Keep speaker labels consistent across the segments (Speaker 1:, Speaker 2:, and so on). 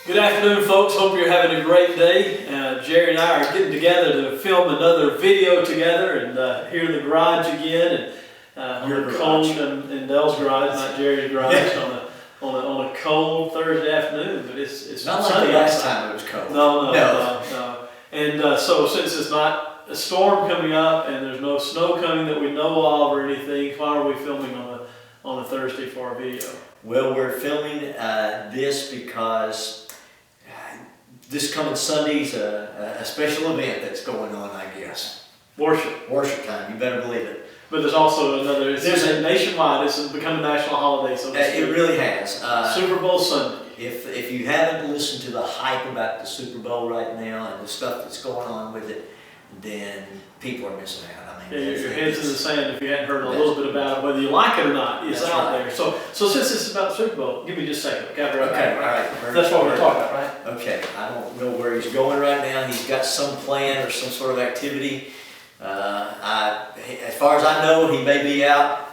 Speaker 1: Good afternoon, folks. Hope you're having a great day. Jerry and I are getting together to film another video together, and here in the garage again, and
Speaker 2: Your
Speaker 1: cold
Speaker 2: garage.
Speaker 1: in Dell's garage, not Jerry's garage, on a cold Thursday afternoon. But it's
Speaker 2: Not like
Speaker 1: sunny
Speaker 2: the last
Speaker 1: outside.
Speaker 2: time it was cold.
Speaker 1: No. And so since it's not a storm coming up and there's no snow coming that we know of or anything, why are we filming on a Thursday for our video?
Speaker 2: Well, we're filming this because this coming Sunday's a special event that's going on, I guess.
Speaker 1: Worship.
Speaker 2: Worship time, you better believe it.
Speaker 1: But there's also another, it's nationwide, it's become a national holiday, so to speak.
Speaker 2: It really has.
Speaker 1: Super Bowl Sunday.
Speaker 2: If you haven't listened to the hype about the Super Bowl right now and the stuff that's going on with it, then people are missing out. I mean,
Speaker 1: Yeah, your head's in the sand if you hadn't heard a little bit about it, whether you like it or not, it's
Speaker 2: That's
Speaker 1: out
Speaker 2: right.
Speaker 1: there. So since this is about the Super Bowl, give me just a second. Okay,
Speaker 2: Okay, all right.
Speaker 1: That's what we're talking about, right?
Speaker 2: Okay, I don't know where he's going right now. He's got some plan or some sort of activity. As far as I know, he may be out.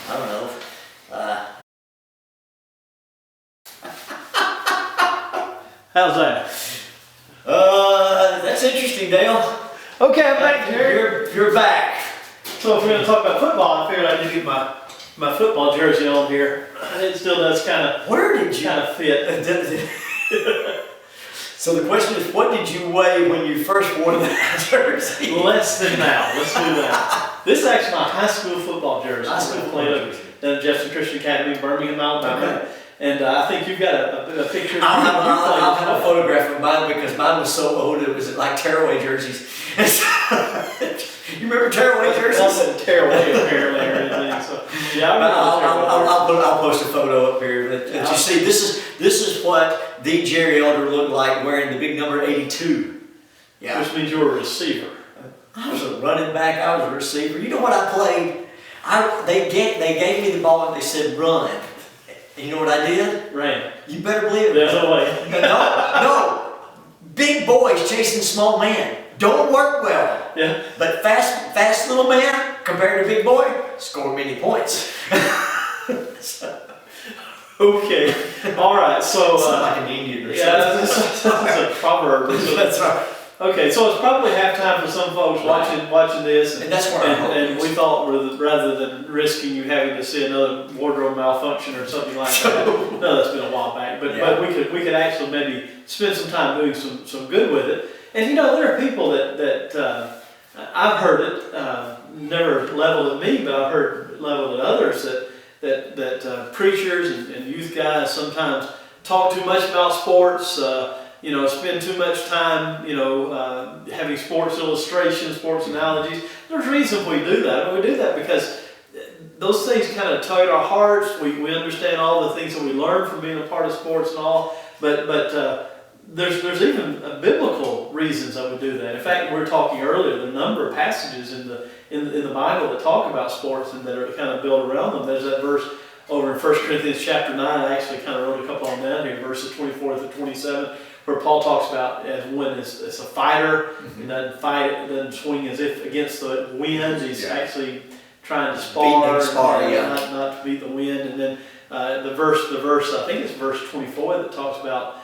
Speaker 2: I don't know.
Speaker 1: How's that?
Speaker 2: That's interesting, Dale.
Speaker 1: Okay, I'm back, Jerry.
Speaker 2: You're back.
Speaker 1: So if we're going to talk about football, I figured I'd just get my football jersey on here. It still does
Speaker 2: Where did you?
Speaker 1: kind of fit.
Speaker 2: So the question is, what did you weigh when you first wore that jersey?
Speaker 1: Less than now. Let's do that. This is actually my high school football jersey.
Speaker 2: High school
Speaker 1: I played at Jefferson Christian Academy in Birmingham, Alabama.
Speaker 2: Okay.
Speaker 1: And I think you've got a picture of
Speaker 2: I'll have a photograph of mine because mine was so old. It was like tearaway jerseys. You remember tearaway jerseys?
Speaker 1: Nothing tearaway apparently or anything. So yeah, I remember
Speaker 2: I'll post a photo up here that you see. This is what the Jerry Elder looked like wearing the big number 82. Yeah.
Speaker 1: Which means you're a receiver.
Speaker 2: I was a running back. I was a receiver. You know what I played? They gave me the ball and they said run. And you know what I did?
Speaker 1: Ran.
Speaker 2: You better believe it.
Speaker 1: There's no way.
Speaker 2: No. Big boys chasing small man. Don't work well.
Speaker 1: Yeah.
Speaker 2: But fast little man compared to big boy, score many points.
Speaker 1: Okay. All right. So
Speaker 2: Sound like an Indian or
Speaker 1: yeah,
Speaker 2: something.
Speaker 1: that's a proverb.
Speaker 2: That's right.
Speaker 1: Okay, so it's probably halftime for some folks watching this,
Speaker 2: And that's where our hope
Speaker 1: and
Speaker 2: is.
Speaker 1: we thought rather than risking you having to see another wardrobe malfunction or something like that. No, that's been a while back, but
Speaker 2: Yeah.
Speaker 1: we could actually maybe spend some time doing some good with it. And you know, there are people that I've heard it, never leveled at me, but I've heard leveled at others that preachers and youth guys sometimes talk too much about sports. Spend too much time, having sports illustrations, sports analogies. There's reasons we do that. And we do that because those things kind of tug at our hearts. We understand all the things that we learn from being a part of sports and all. But there's even biblical reasons that we do that. In fact, we were talking earlier, the number of passages in the Bible that talk about sports and that are kind of built around them. There's that verse over in 1 Corinthians chapter 9. I actually kind of wrote a couple on down here, verses 24 to 27. Where Paul talks about as when it's a fighter, he doesn't fight it, doesn't swing as if against the wind. He's actually trying to spar, not to beat the wind. And then the verse, I think it's verse 24 that talks about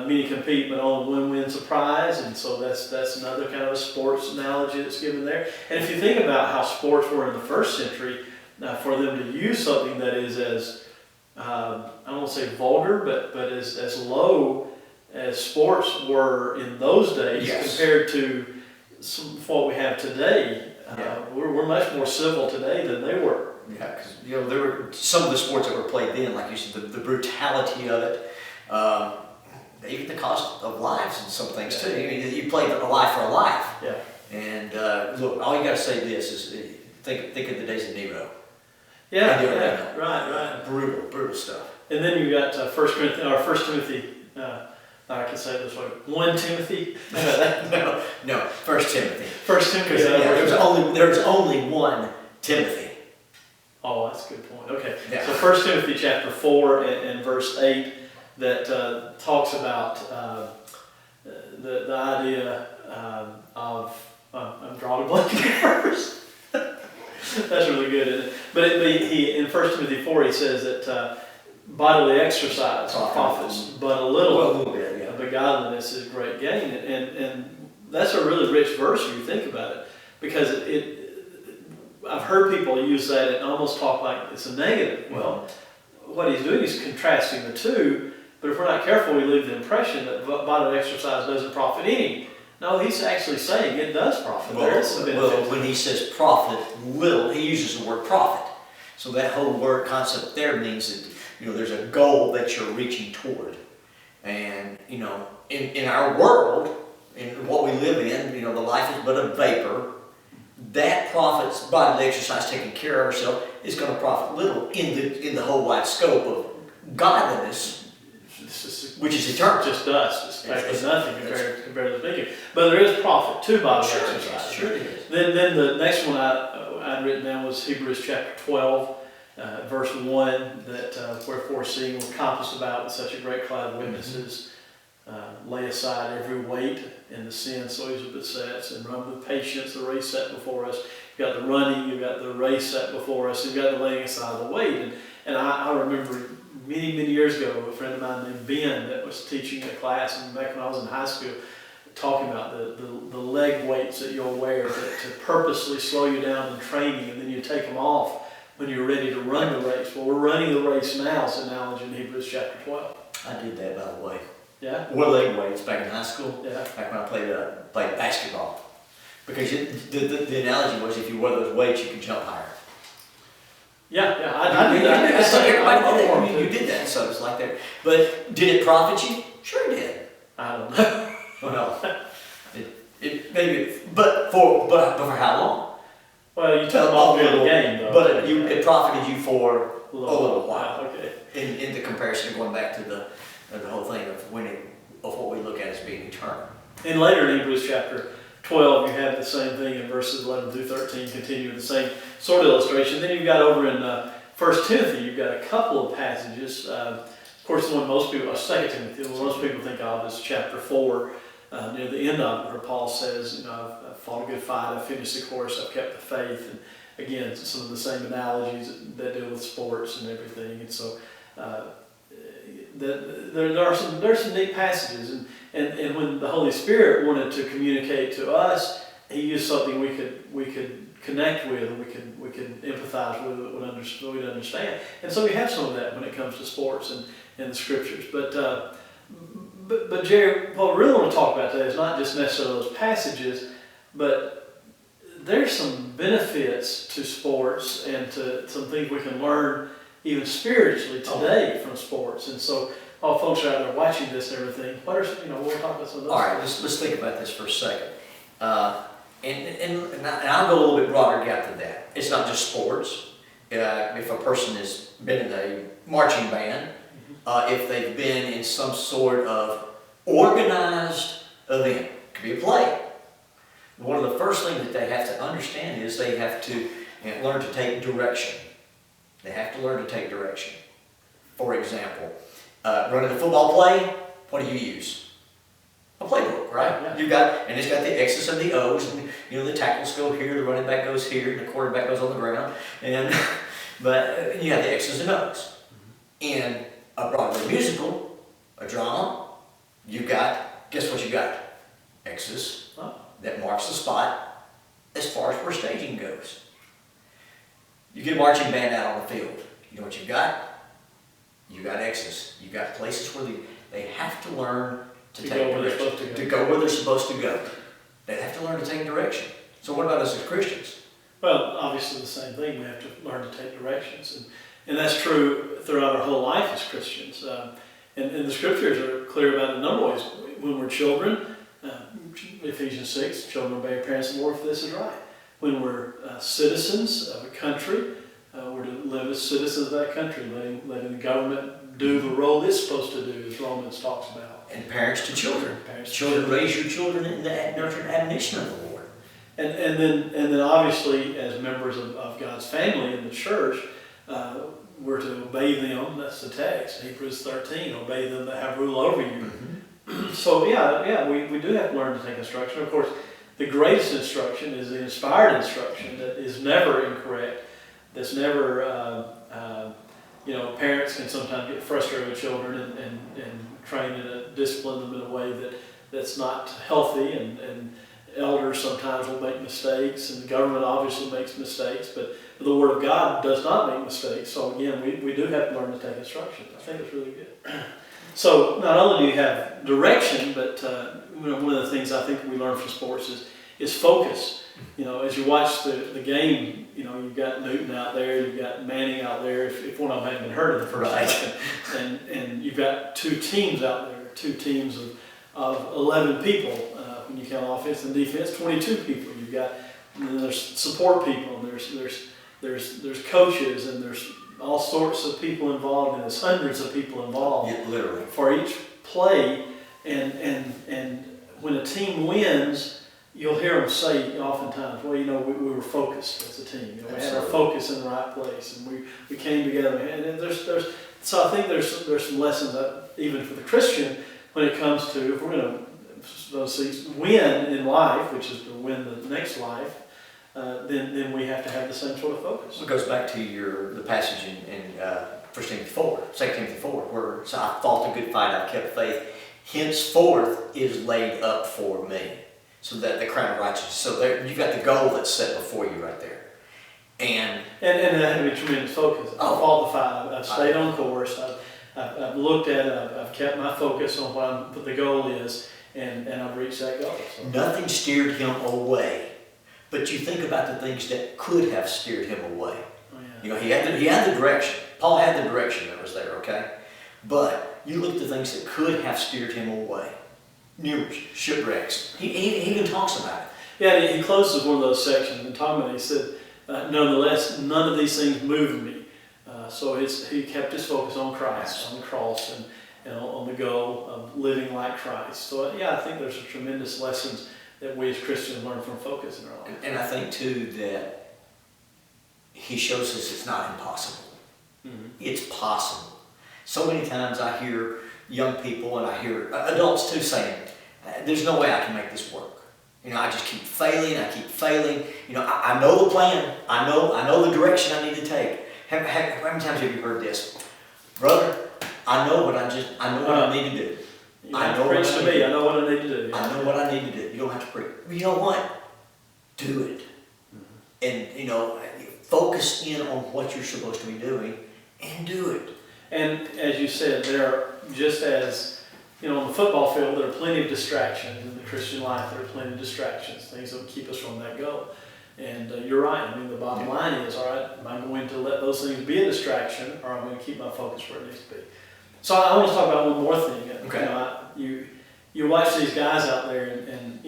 Speaker 1: many compete, but only one wins a prize. And so that's another kind of a sports analogy that's given there. And if you think about how sports were in the first century, for them to use something that is as I don't want to say vulgar, but as low as sports were in those days compared to what we have today. We're much more civil today than they were.
Speaker 2: Yeah, because there were some of the sports that were played then, like you said, the brutality of it, even the cost of lives and some things too. I mean, you played a life for a life.
Speaker 1: Yeah.
Speaker 2: And look, all you got to say this is think of the days of Nero.
Speaker 1: Yeah. Right.
Speaker 2: Brutal stuff.
Speaker 1: And then you got 1 Timothy. I can say it this way: 1 Timothy.
Speaker 2: No, 1 Timothy.
Speaker 1: 1 Timothy.
Speaker 2: There's only one Timothy.
Speaker 1: Oh, that's a good point. Okay,
Speaker 2: Yeah.
Speaker 1: so 1 Timothy chapter 4 and verse 8 that talks about the idea of I'm drawing a blank first. That's really good, isn't it? But he in 1 Timothy 4 he says that bodily exercise profits but a little.
Speaker 2: Well, a little bit, yeah.
Speaker 1: godliness is great gain. And that's a really rich verse if you think about it, because I've heard people use that and almost talk like it's a negative. Well, what he's doing is contrasting the two, but if we're not careful, we leave the impression that bodily exercise doesn't profit any. No, he's actually saying it does profit. There is some benefit.
Speaker 2: Well, when he says profit little, he uses the word profit. So that whole word concept there means that, there's a goal that you're reaching toward. And, in our world, in what we live in, the life is but a vapor. That profits, bodily exercise, taking care of ourselves, is going to profit little in the whole wide scope of godliness, which is eternal.
Speaker 1: Just dust. It's practically nothing compared to the thinking. But there is profit to bodily exercise.
Speaker 2: Sure it is.
Speaker 1: Then the next one I'd written down was Hebrews chapter 12, verse 1, that wherefore seeing we're compassed about with such a great cloud of witnesses, lay aside every weight and the sin so easily besets, and run with patience the race set before us. You've got the running, you've got the race set before us, you've got the laying aside of the weight. And I remember many years ago, a friend of mine named Ben that was teaching a class, and back when I was in high school, talking about the leg weights that you'll wear to purposely slow you down in training, and then you take them off when you're ready to run the race. Well, we're running the race now, is an analogy in Hebrews chapter 12.
Speaker 2: I did that, by the way.
Speaker 1: Yeah?
Speaker 2: Wore leg weights back in high school.
Speaker 1: Yeah.
Speaker 2: Back when I played basketball. Because the analogy was if you wear those weights, you can jump higher.
Speaker 1: Yeah, I did that.
Speaker 2: That's like everybody did that. You did that, so it's like that. But did it profit you? Sure it did.
Speaker 1: I don't know.
Speaker 2: Well, no. It maybe, but for how long?
Speaker 1: Well, you took them off the game, though.
Speaker 2: But it profited you for
Speaker 1: a
Speaker 2: little while.
Speaker 1: Okay.
Speaker 2: In the comparison, going back to the whole thing of what we look at as being eternal.
Speaker 1: And later in Hebrews chapter 12, you have the same thing in verses 11 through 13, continuing the same sort of illustration. Then you've got over in 1 Timothy, you've got a couple of passages. Of course, the one most people, 2 Timothy, the one most people think of is chapter 4, near the end of it, where Paul says, I've fought a good fight, I've finished the course, I've kept the faith. And again, some of the same analogies that deal with sports and everything. And so there's some neat passages. And when the Holy Spirit wanted to communicate to us, He used something we could connect with, and we could empathize with, we'd understand. And so we have some of that when it comes to sports and the scriptures. But Jerry, what we really want to talk about today is not just necessarily those passages, but there's some benefits to sports and to some things we can learn even spiritually today from sports. And so all folks are out there watching this and everything, we'll talk about some of those.
Speaker 2: All right, let's think about this for a second. And I'll go a little bit broader gap than that. It's not just sports. If a person has been in a marching band, if they've been in some sort of organized event, it could be a play. One of the first things that they have to understand is they have to learn to take direction. They have to learn to take direction. For example, running a football play, what do you use? A playbook, right? Yeah. And it's got the X's and the O's, and the tackles go here, the running back goes here, and the quarterback goes on the ground, but you have the X's and O's. In a Broadway musical, a drama, guess what you got? X's that marks the spot as far as where staging goes. You get a marching band out on the field. You know what you've got? You got X's. You got places where they have to learn to take direction. To go where they're supposed to go. They have to learn to take direction. So what about us as Christians?
Speaker 1: Well, obviously the same thing. We have to learn to take directions. And that's true throughout our whole life as Christians. And the scriptures are clear about it in a number of ways. When we're children, Ephesians 6, children obey your parents in the Lord, for this is right. When we're citizens of a country, we're to live as citizens of that country, letting the government do the role it's supposed to do, as Romans talks about.
Speaker 2: And parents to children. Children, raise your children in the nurture and admonition of the Lord.
Speaker 1: And then obviously, as members of God's family in the church, we're to obey them. That's the text, Hebrews 13. Obey them that have rule over you. Mm-hmm. So we do have to learn to take instruction. Of course, the greatest instruction is the inspired instruction that is never incorrect, that's never parents can sometimes get frustrated with children and train and discipline them in a way that's not healthy, and elders sometimes will make mistakes, and the government obviously makes mistakes, but the Word of God does not make mistakes. So again, we do have to learn to take instruction. I think it's really good. So not only do you have direction, but one of the things I think we learn from sports is focus. As you watch the game, you've got Newton out there, you've got Manning out there, if one of them hadn't been hurt in the first half, and you've got two teams out there, two teams of 11 people, when you count offense and defense, 22 people. There's support people, and there's coaches, and there's all sorts of people involved, and there's hundreds of people involved.
Speaker 2: Yeah, literally.
Speaker 1: For each play, and when a team wins, you'll hear them say oftentimes, well, we were focused as a team. We had our focus in the right place, and we came together. And so I think there's some lessons that even for the Christian, when it comes to, if we're going to win in life, which is to win the next life, then we have to have the same sort of focus.
Speaker 2: It goes back to the passage in 1 Timothy 4, 2 Timothy 4, where so I fought a good fight, I've kept faith. Henceforth is laid up for me, so that the crown of righteousness. So there, you've got the goal that's set before you right there, and
Speaker 1: that had to be tremendous focus. I've fought the fight. I've stayed on course. I've looked at it. I've kept my focus on what the goal is, and I've reached that goal. So.
Speaker 2: Nothing steered him away. But you think about the things that could have steered him away.
Speaker 1: Oh, yeah.
Speaker 2: He had the direction. Paul had the direction that was there, okay? But you look at the things that could have steered him away. Numerous shipwrecks. He even talks about it.
Speaker 1: Yeah, he closes one of those sections and talking about it. He said, nonetheless, none of these things moved me. So he kept his focus on Christ, on the cross, and on the goal of living like Christ. So I think there's a tremendous lessons that we as Christians learn from focus in our life.
Speaker 2: And I think too that he shows us it's not impossible. Mm-hmm. It's possible. So many times I hear young people, and I hear adults too, saying, there's no way I can make this work. I just keep failing, I know the plan, I know the direction I need to take. How many times have you heard this? Brother, I know what I need to do.
Speaker 1: I know what I need to do.
Speaker 2: I know what I need to do. You don't have to preach. You know what? Do it. Mm-hmm. And, focus in on what you're supposed to be doing and do it.
Speaker 1: And as you said, there are, just as, on the football field, there are plenty of distractions. In the Christian life, there are plenty of distractions, things that will keep us from that goal. And you're right. The bottom line is, all right, am I going to let those things be a distraction, or am I going to keep my focus where it needs to be? So I want to talk about one more thing.
Speaker 2: Okay.
Speaker 1: You watch these guys out there, and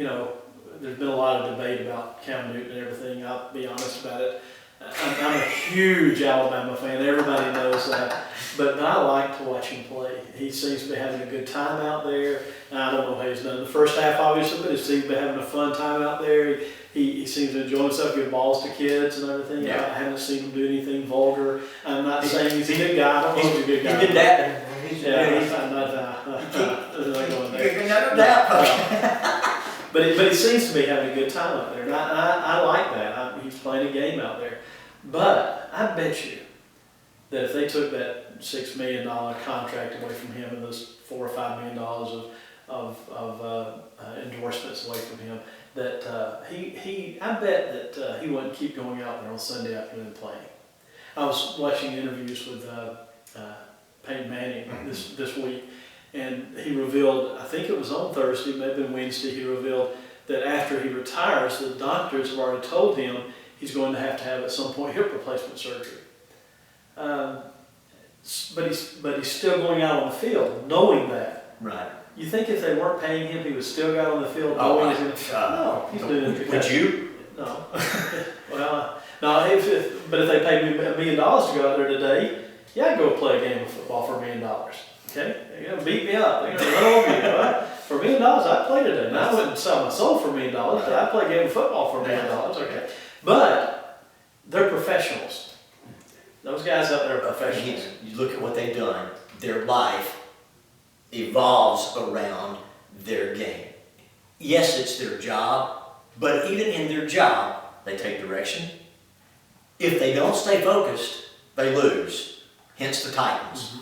Speaker 1: there's been a lot of debate about Cam Newton and everything. I'll be honest about it. I'm a huge Alabama fan. Everybody knows that. But I like to watch him play. He seems to be having a good time out there. And I don't know how he's done in the first half, obviously, but he seems to be having a fun time out there. He seems to enjoy himself, give balls to kids and everything.
Speaker 2: Yeah.
Speaker 1: I haven't seen him do anything vulgar. I'm not saying he's a good guy. I don't know if he's a good guy.
Speaker 2: He did that.
Speaker 1: I'm not going there.
Speaker 2: No doubt.
Speaker 1: But he seems to be having a good time out there, and I like that. He's playing a game out there. But I bet you that if they took that $6 million contract away from him and those $4 or $5 million of endorsements away from him, that I bet that he wouldn't keep going out there on Sunday afternoon playing. I was watching interviews with Peyton Manning this week, and he revealed, I think it was on Thursday, maybe Wednesday, he revealed that after he retires, the doctors have already told him he's going to have at some point hip replacement surgery. But he's still going out on the field, knowing that.
Speaker 2: Right.
Speaker 1: You think if they weren't paying him, he would still got on the field knowing he's going to... No, he's doing it.
Speaker 2: Would you?
Speaker 1: No. Well, no. But if they paid me $1 million to go out there today, yeah, I'd go play a game of football for $1 million. Okay, they're gonna beat me up. They're gonna run over me. Right? For $1 million, I'd play today. Now I wouldn't sell my soul for $1 million, but I'd play a game of football for $1 million. Okay, but they're professionals. Those guys out there are professionals.
Speaker 2: You look at what they've done. Their life evolves around their game. Yes, it's their job, but even in their job, they take direction. If they don't stay focused, they lose. hence the Titans.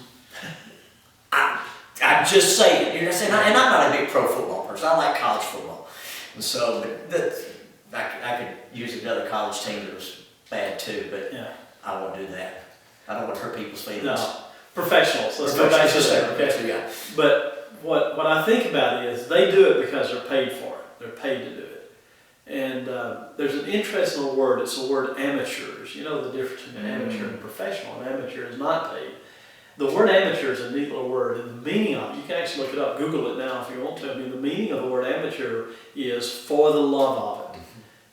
Speaker 2: I'm just saying, you know, and I'm not a big pro football person. I like college football, and so I could use another college team that was bad too, but
Speaker 1: Yeah.
Speaker 2: I won't do that. I don't want to hurt people's feelings.
Speaker 1: No, professionals. Let's go back to that. Okay.
Speaker 2: So, yeah.
Speaker 1: But what I think about it is they do it because they're paid for it. They're paid to do it. And there's an interesting word. It's the word amateurs. You know the difference between amateur and professional. An amateur is not paid. The word amateur is a neat little word, and the meaning of it, you can actually look it up, Google it now if you want to. I mean, the meaning of the word amateur is for the love of it.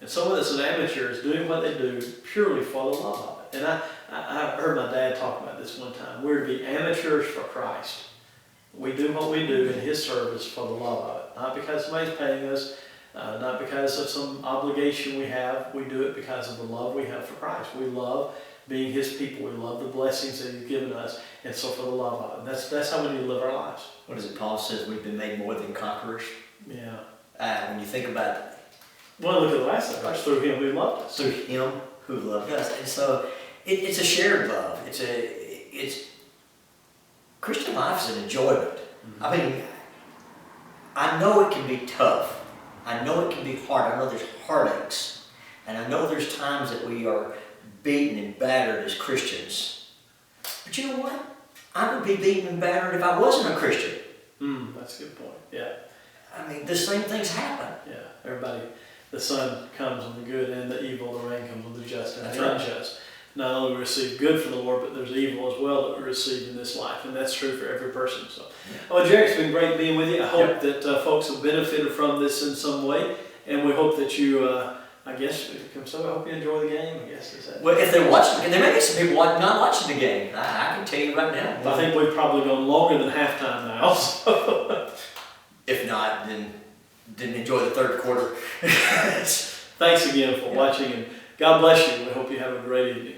Speaker 1: And someone that's an amateur is doing what they do purely for the love of it. And I heard my dad talk about this one time. We're to be amateurs for Christ. We do what we do in His service for the love of it. Not because somebody's paying us, not because of some obligation we have. We do it because of the love we have for Christ. We love being His people. We love the blessings that He's given us. And so for the love of it. That's how we need to live our lives.
Speaker 2: What is it? Paul says we've been made more than conquerors.
Speaker 1: Yeah.
Speaker 2: When you think about it,
Speaker 1: Well, look at the last verse. Through Him who loved us.
Speaker 2: through Him who loved us, and so it's a shared love. It's Christian life is an enjoyment.
Speaker 1: Mm-hmm.
Speaker 2: I mean, I know it can be tough. I know it can be hard. I know there's heartaches, and I know there's times that we are beaten and battered as Christians. But you know what? I would be beaten and battered if I wasn't a Christian.
Speaker 1: That's a good point. Yeah.
Speaker 2: I mean, the same things happen.
Speaker 1: Yeah. Everybody, the sun comes on the good and the evil, the rain comes on the just and
Speaker 2: That's
Speaker 1: the
Speaker 2: right.
Speaker 1: unjust. Not only we receive good from the Lord, but there's evil as well that we receive in this life, and that's true for every person. So, well, Jerry, it's been great being with you. I hope that folks have benefited from this in some way, and we hope that you, I guess, I hope you enjoy the game. I guess is that.
Speaker 2: Well, if they're watching, there may be some people not watching the game. I can tell you right now.
Speaker 1: I think we've probably gone longer than halftime now. So.
Speaker 2: If not, then didn't enjoy the third quarter.
Speaker 1: Thanks again for watching, and God bless you. We hope you have a great evening.